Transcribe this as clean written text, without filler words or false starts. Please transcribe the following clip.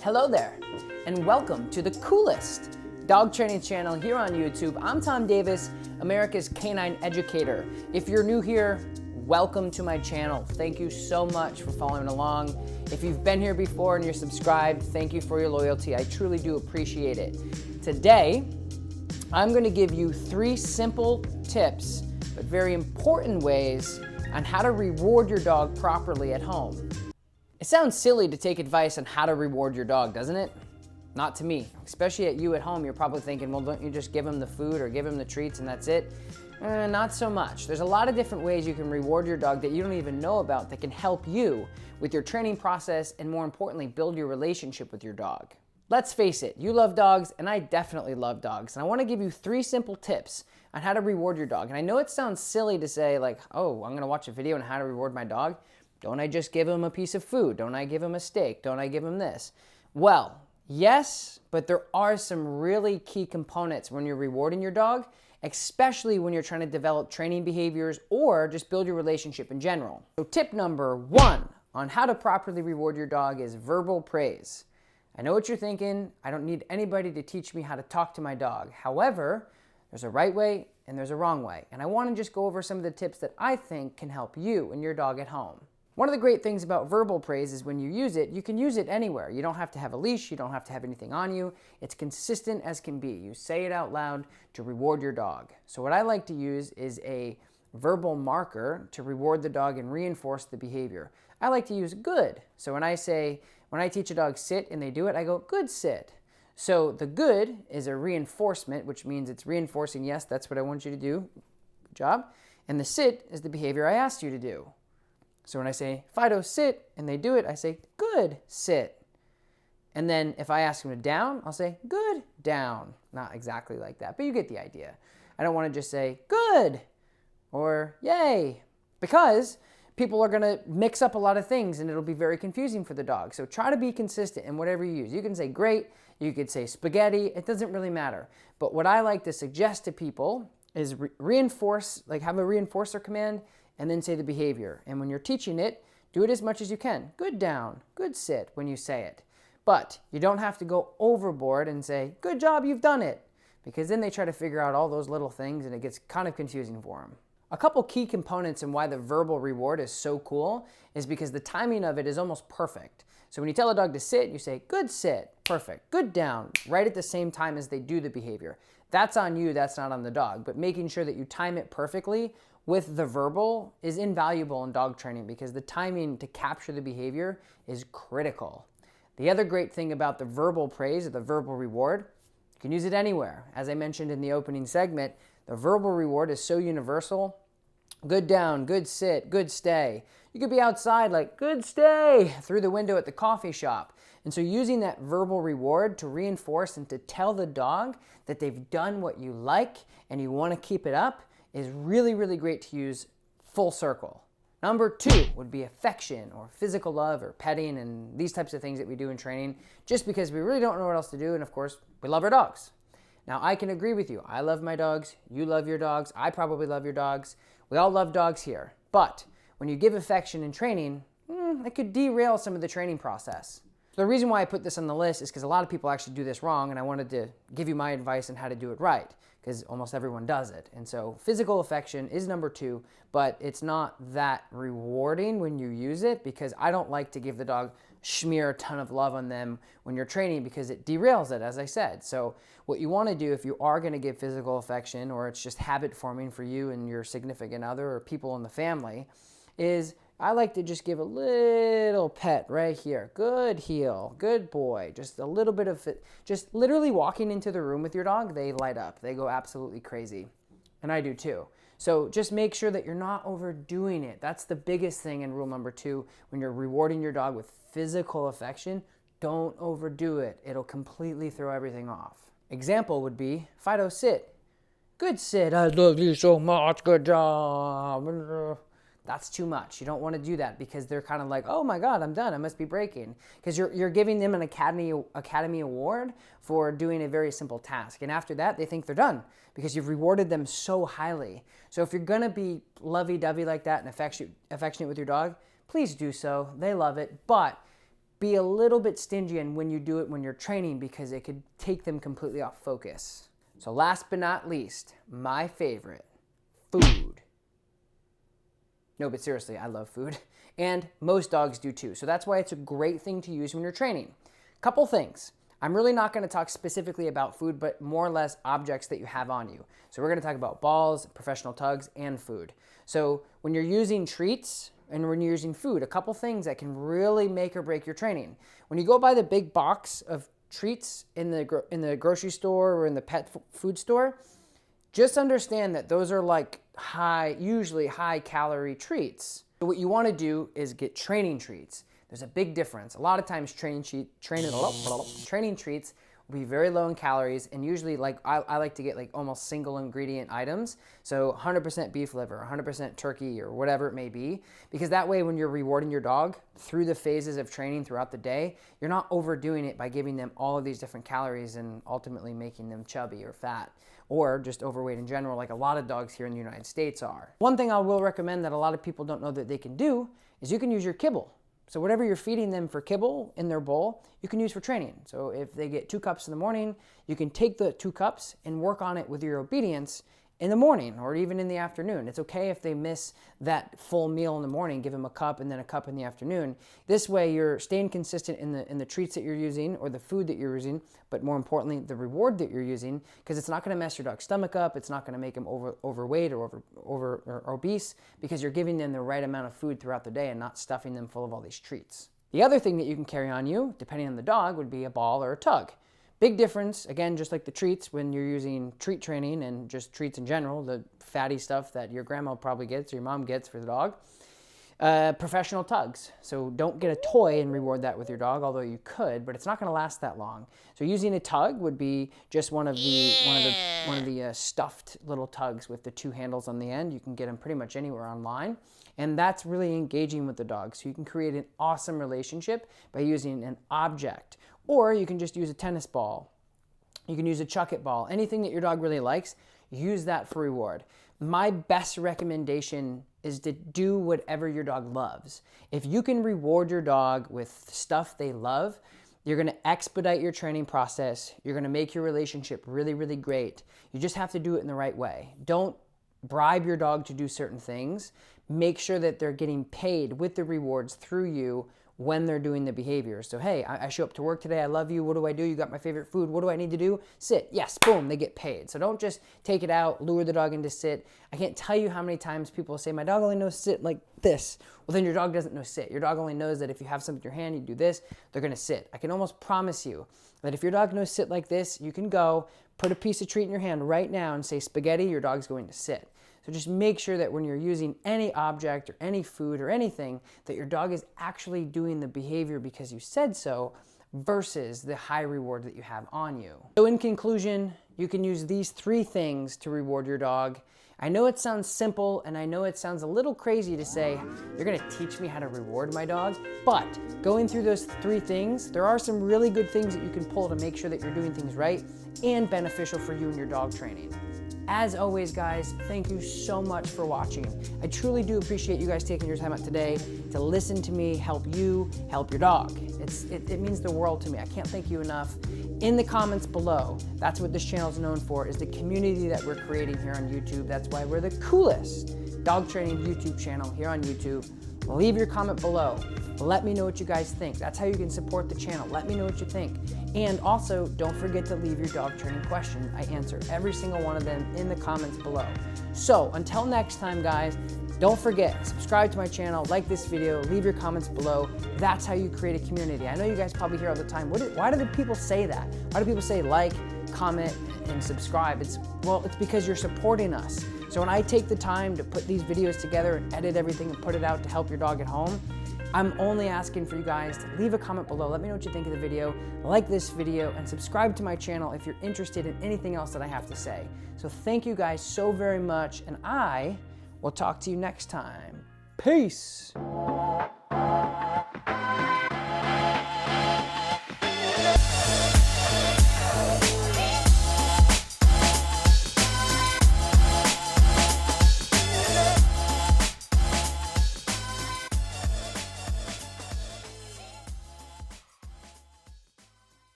Hello there, and welcome to the coolest dog training channel here on YouTube. I'm Tom Davis, America's canine educator. If you're new here, welcome to my channel. Thank you so much for following along. If you've been here before and you're subscribed, thank you for your loyalty. I truly do appreciate it. Today, I'm going to give you 3 simple tips, but very important ways on how to reward your dog properly at home. It sounds silly to take advice on how to reward your dog, doesn't it? Not to me. Especially at you at home, you're probably thinking, well, don't you just give him the food or give him the treats and that's it? Not so much. There's a lot of different ways you can reward your dog that you don't even know about that can help you with your training process and, more importantly, build your relationship with your dog. Let's face it, you love dogs and I definitely love dogs. And I want to give you 3 simple tips on how to reward your dog. And I know it sounds silly to say like, oh, I'm going to watch a video on how to reward my dog. Don't I just give him a piece of food? Don't I give him a steak? Don't I give him this? Well, yes, but there are some really key components when you're rewarding your dog, especially when you're trying to develop training behaviors or just build your relationship in general. So tip number 1 on how to properly reward your dog is verbal praise. I know what you're thinking. I don't need anybody to teach me how to talk to my dog. However, there's a right way and there's a wrong way. And I want to just go over some of the tips that I think can help you and your dog at home. One of the great things about verbal praise is when you use it, you can use it anywhere. You don't have to have a leash. You don't have to have anything on you. It's consistent as can be. You say it out loud to reward your dog. So what I like to use is a verbal marker to reward the dog and reinforce the behavior. I like to use good. So when I teach a dog sit and they do it, I go, good sit. So the good is a reinforcement, which means it's reinforcing, yes, that's what I want you to do. Good job. And the sit is the behavior I asked you to do. So when I say, Fido, sit, and they do it, I say, good, sit. And then if I ask them to down, I'll say, good, down. Not exactly like that, but you get the idea. I don't want to just say, good, or yay, because people are going to mix up a lot of things and it'll be very confusing for the dog. So try to be consistent in whatever you use. You can say great, you could say spaghetti, it doesn't really matter. But what I like to suggest to people is reinforce, like have a reinforcer command, and then say the behavior. And when you're teaching it, do it as much as you can. Good down, good sit when you say it. But you don't have to go overboard and say, good job, you've done it. Because then they try to figure out all those little things and it gets kind of confusing for them. A couple key components in why the verbal reward is so cool is because the timing of it is almost perfect. So when you tell a dog to sit, you say, good sit, perfect, good down, right at the same time as they do the behavior. That's on you, that's not on the dog. But making sure that you time it perfectly with the verbal is invaluable in dog training because the timing to capture the behavior is critical. The other great thing about the verbal praise or the verbal reward, you can use it anywhere. As I mentioned in the opening segment, the verbal reward is so universal. Good down, good sit, good stay. You could be outside like, good stay, through the window at the coffee shop. And so using that verbal reward to reinforce and to tell the dog that they've done what you like and you want to keep it up is really, really great to use full circle. Number 2 would be affection or physical love or petting and these types of things that we do in training just because we really don't know what else to do and of course we love our dogs. Now I can agree with you. I love my dogs. You love your dogs. I probably love your dogs. We all love dogs here. But when you give affection in training, it could derail some of the training process. The reason why I put this on the list is because a lot of people actually do this wrong and I wanted to give you my advice on how to do it right because almost everyone does it. And so physical affection is number 2, but it's not that rewarding when you use it because I don't like to give the dog smear a ton of love on them when you're training because it derails it, as I said. So what you want to do if you are going to give physical affection or it's just habit forming for you and your significant other or people in the family is I like to just give a little pet right here. Good heel, good boy. Just a little bit of it. Just literally walking into the room with your dog, they light up. They go absolutely crazy. And I do too. So just make sure that you're not overdoing it. That's the biggest thing in rule number 2. When you're rewarding your dog with physical affection, don't overdo it. It'll completely throw everything off. Example would be, Fido, sit. Good sit. I love you so much. Good job. That's too much. You don't want to do that because they're kind of like, oh my God, I'm done. I must be breaking. Because you're giving them an Academy Award for doing a very simple task. And after that, they think they're done because you've rewarded them so highly. So if you're going to be lovey-dovey like that and affectionate with your dog, please do so. They love it. But be a little bit stingy in when you do it when you're training, because it could take them completely off focus. So last but not least, my favorite, food. No, but seriously, I love food. And most dogs do too. So that's why it's a great thing to use when you're training. Couple things. I'm really not going to talk specifically about food, but more or less objects that you have on you. So we're going to talk about balls, professional tugs, and food. So when you're using treats and when you're using food, a couple things that can really make or break your training. When you go buy the big box of treats in the grocery store or in the pet food store, just understand that those are like usually high calorie treats. So what you want to do is get training treats. There's a big difference. A lot of times training treats will be very low in calories, and usually I like to get like almost single ingredient items. So 100% beef liver, 100% turkey, or whatever it may be, because that way when you're rewarding your dog through the phases of training throughout the day, you're not overdoing it by giving them all of these different calories and ultimately making them chubby or fat, or just overweight in general, like a lot of dogs here in the United States are. One thing I will recommend that a lot of people don't know that they can do is you can use your kibble. So whatever you're feeding them for kibble in their bowl, you can use for training. So if they get 2 cups in the morning, you can take the 2 cups and work on it with your obedience in the morning or even in the afternoon. It's okay if they miss that full meal in the morning, give them a cup and then a cup in the afternoon. This way you're staying consistent in the treats that you're using or the food that you're using, but more importantly, the reward that you're using, because it's not going to mess your dog's stomach up. It's not going to make them overweight or obese, because you're giving them the right amount of food throughout the day and not stuffing them full of all these treats. The other thing that you can carry on you, depending on the dog, would be a ball or a tug. Big difference, again, just like the treats, when you're using treat training and just treats in general, the fatty stuff that your grandma probably gets or your mom gets for the dog. Professional tugs. So don't get a toy and reward that with your dog, although you could, but it's not going to last that long. So using a tug would be just one of the stuffed little tugs with the 2 handles on the end. You can get them pretty much anywhere online. And that's really engaging with the dog. So you can create an awesome relationship by using an object. Or you can just use a tennis ball. You can use a chuck it ball. Anything that your dog really likes, use that for reward. My best recommendation is to do whatever your dog loves. If you can reward your dog with stuff they love, you're going to expedite your training process. You're going to make your relationship really, really great. You just have to do it in the right way. Don't bribe your dog to do certain things. Make sure that they're getting paid with the rewards through you when they're doing the behavior. So, hey, I show up to work today. I love you. What do I do? You got my favorite food. What do I need to do? Sit. Yes, boom, they get paid. So don't just take it out, lure the dog into sit. I can't tell you how many times people say, my dog only knows sit like this. Well, then your dog doesn't know sit. Your dog only knows that if you have something in your hand, you do this, they're going to sit. I can almost promise you that if your dog knows sit like this, you can go put a piece of treat in your hand right now and say spaghetti, your dog's going to sit. So just make sure that when you're using any object or any food or anything, that your dog is actually doing the behavior because you said so versus the high reward that you have on you. So in conclusion, you can use these 3 things to reward your dog. I know it sounds simple and I know it sounds a little crazy to say, you're gonna teach me how to reward my dog, but going through those 3 things, there are some really good things that you can pull to make sure that you're doing things right and beneficial for you and your dog training. As always, guys, thank you so much for watching. I truly do appreciate you guys taking your time out today to listen to me, help you, help your dog. It means the world to me. I can't thank you enough. In the comments below, that's what this channel is known for, is the community that we're creating here on YouTube. That's why we're the coolest dog training YouTube channel here on YouTube. Leave your comment below. Let me know what you guys think. That's how you can support the channel. Let me know what you think. And also, don't forget to leave your dog training question. I answer every single one of them in the comments below. So until next time, guys, don't forget, subscribe to my channel, like this video, leave your comments below. That's how you create a community. I know you guys probably hear all the time, why do the people say that? Why do people say like, comment, and subscribe? It's because you're supporting us. So when I take the time to put these videos together and edit everything and put it out to help your dog at home, I'm only asking for you guys to leave a comment below. Let me know what you think of the video, like this video, and subscribe to my channel if you're interested in anything else that I have to say. So thank you guys so very much, and I will talk to you next time. Peace.